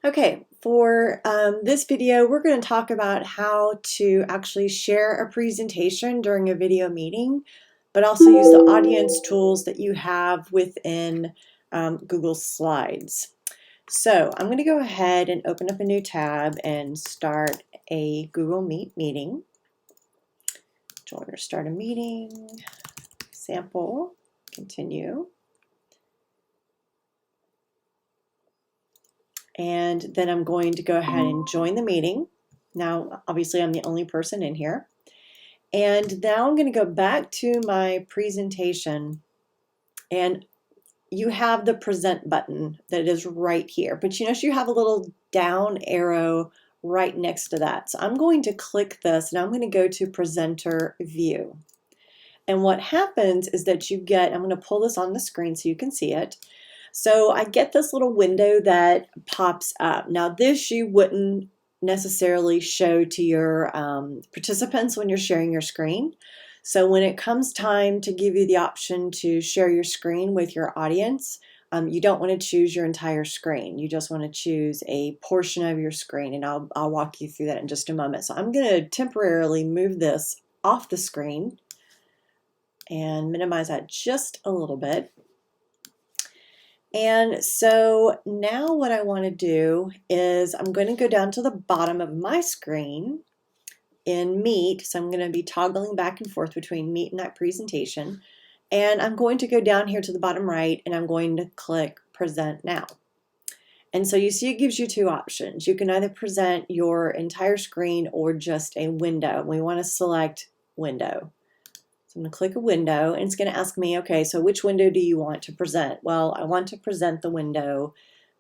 Okay, for this video, we're going to talk about how to actually share a presentation during a video meeting, but also use the audience tools that you have within Google Slides. So I'm going to go ahead and open up a new tab and start a Google Meet meeting. Join or start a meeting, sample, continue. And then I'm going to go ahead and join the meeting. Now, obviously, I'm the only person in here. And now I'm going to go back to my presentation, and you have the present button that is right here. But you notice you have a little down arrow right next to that. So I'm going to click this, and I'm going to go to presenter view. And what happens is that you get, I'm going to pull this on the screen so you can see it. So I get this little window that pops up. Now this you wouldn't necessarily show to your participants when you're sharing your screen. So when it comes time to give you the option to share your screen with your audience, you don't want to choose your entire screen. You just want to choose a portion of your screen, and I'll walk you through that in just a moment. So I'm going to temporarily move this off the screen and minimize that just a little bit. And so now what I want to do is I'm going to go down to the bottom of my screen in Meet. So I'm going to be toggling back and forth between Meet and that presentation. And I'm going to go down here to the bottom right, and I'm going to click Present Now. And so you see it gives you two options. You can either present your entire screen or just a window. We want to select Window. I'm going to click a window, and it's going to ask me, okay, so which window do you want to present? Well, I want to present the window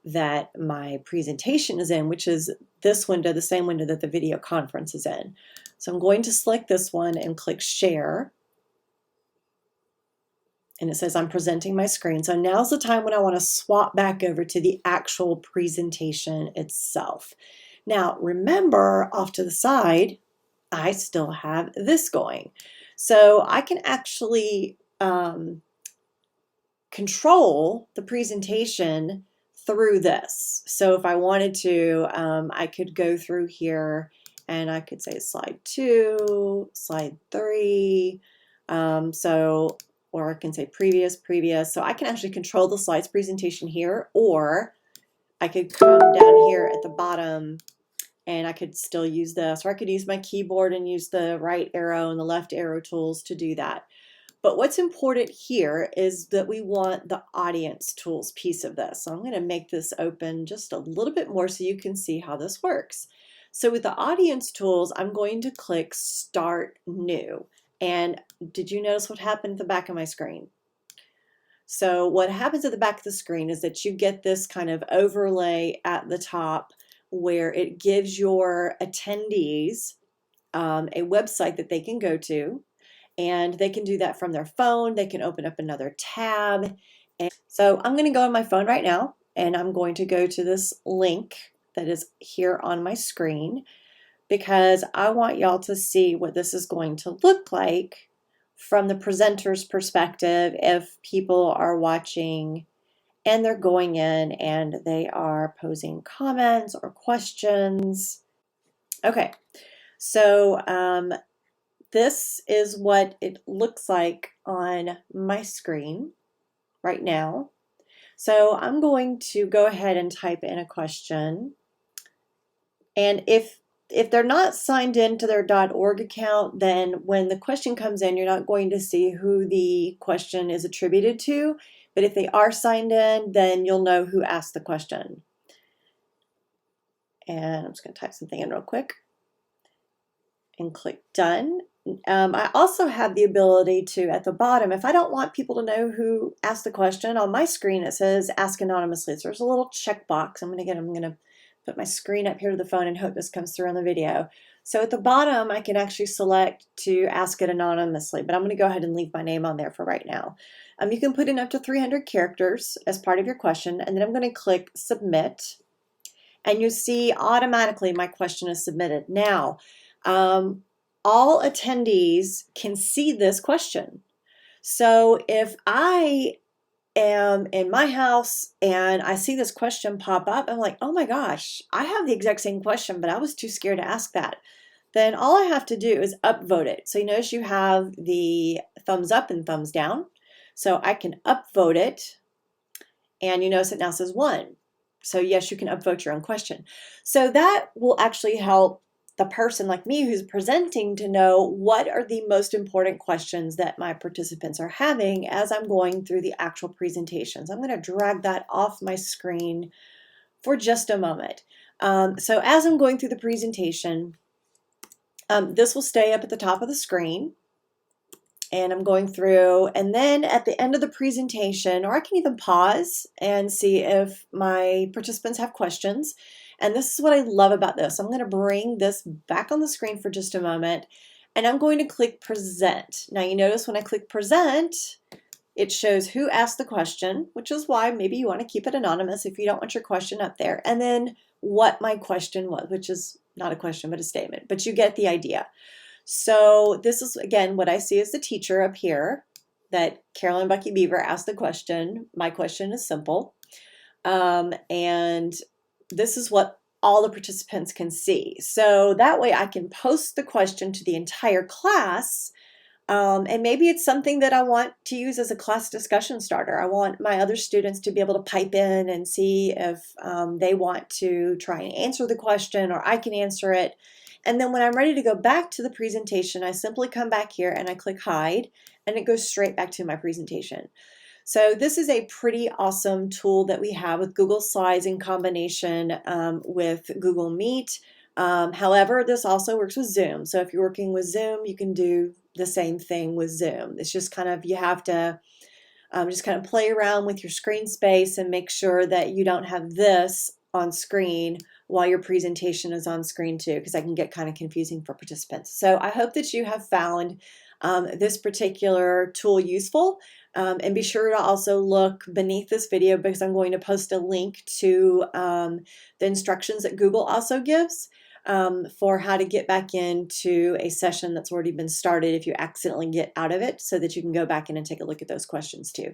that my presentation is in, which is this window, the same window that the video conference is in. So I'm going to select this one and click share. And it says I'm presenting my screen. So now's the time when I want to swap back over to the actual presentation itself. Now, remember, off to the side, I still have this going. So I can actually control the presentation through this. So if I wanted to, I could go through here and I could say slide 2, slide 3, or I can say previous. So I can actually control the slides presentation here, or I could come down here at the bottom and I could still use this, or I could use my keyboard and use the right arrow and the left arrow tools to do that. But what's important here is that we want the audience tools piece of this. So I'm going to make this open just a little bit more so you can see how this works. So with the audience tools, I'm going to click Start New. And did you notice what happened at the back of my screen? So what happens at the back of the screen is that you get this kind of overlay at the top where it gives your attendees a website that they can go to, and they can do that from their phone. They can open up another tab. And so I'm going to go on my phone right now, and I'm going to go to this link that is here on my screen because I want y'all to see what this is going to look like from the presenter's perspective if people are watching and they're going in and they are posing comments or questions. Okay, so this is what it looks like on my screen right now. So I'm going to go ahead and type in a question. And if they're not signed into their .org account, then when the question comes in, you're not going to see who the question is attributed to. But if they are signed in, then you'll know who asked the question. And I'm just going to type something in real quick and click Done. I also have the ability to, at the bottom, if I don't want people to know who asked the question, on my screen it says Ask Anonymously. So there's a little checkbox. I'm going to put my screen up here to the phone and hope this comes through on the video. So at the bottom, I can actually select to ask it anonymously, but I'm going to go ahead and leave my name on there for right now. You can put in up to 300 characters as part of your question, and then I'm going to click Submit, and you see automatically my question is submitted. Now, all attendees can see this question. So if I am in my house and I see this question pop up, I'm like, oh my gosh, I have the exact same question, but I was too scared to ask that. Then all I have to do is upvote it. So you notice you have the thumbs up and thumbs down. So I can upvote it, and you notice it now says 1. So yes, you can upvote your own question. So that will actually help the person like me who's presenting to know what are the most important questions that my participants are having as I'm going through the actual presentations. I'm going to drag that off my screen for just a moment. So as I'm going through the presentation, this will stay up at the top of the screen. And I'm going through, and then at the end of the presentation, or I can even pause and see if my participants have questions. And this is what I love about this. I'm going to bring this back on the screen for just a moment, and I'm going to click present. Now you notice when I click present, it shows who asked the question, which is why maybe you want to keep it anonymous if you don't want your question up there, and then what my question was, which is not a question but a statement, but you get the idea. So this is, again, what I see as the teacher up here, that Carolyn Bucky Beaver asked the question. My question is simple. And this is what all the participants can see. So that way I can post the question to the entire class. And maybe it's something that I want to use as a class discussion starter. I want my other students to be able to pipe in and see if they want to try and answer the question, or I can answer it. And then when I'm ready to go back to the presentation, I simply come back here and I click hide, and it goes straight back to my presentation. So this is a pretty awesome tool that we have with Google Slides in combination with Google Meet. However, this also works with Zoom. So if you're working with Zoom, you can do the same thing with Zoom. It's just kind of, you have to just kind of play around with your screen space and make sure that you don't have this on screen while your presentation is on screen too, because that can get kind of confusing for participants. So I hope that you have found this particular tool useful, and be sure to also look beneath this video, because I'm going to post a link to the instructions that Google also gives for how to get back into a session that's already been started if you accidentally get out of it, so that you can go back in and take a look at those questions too.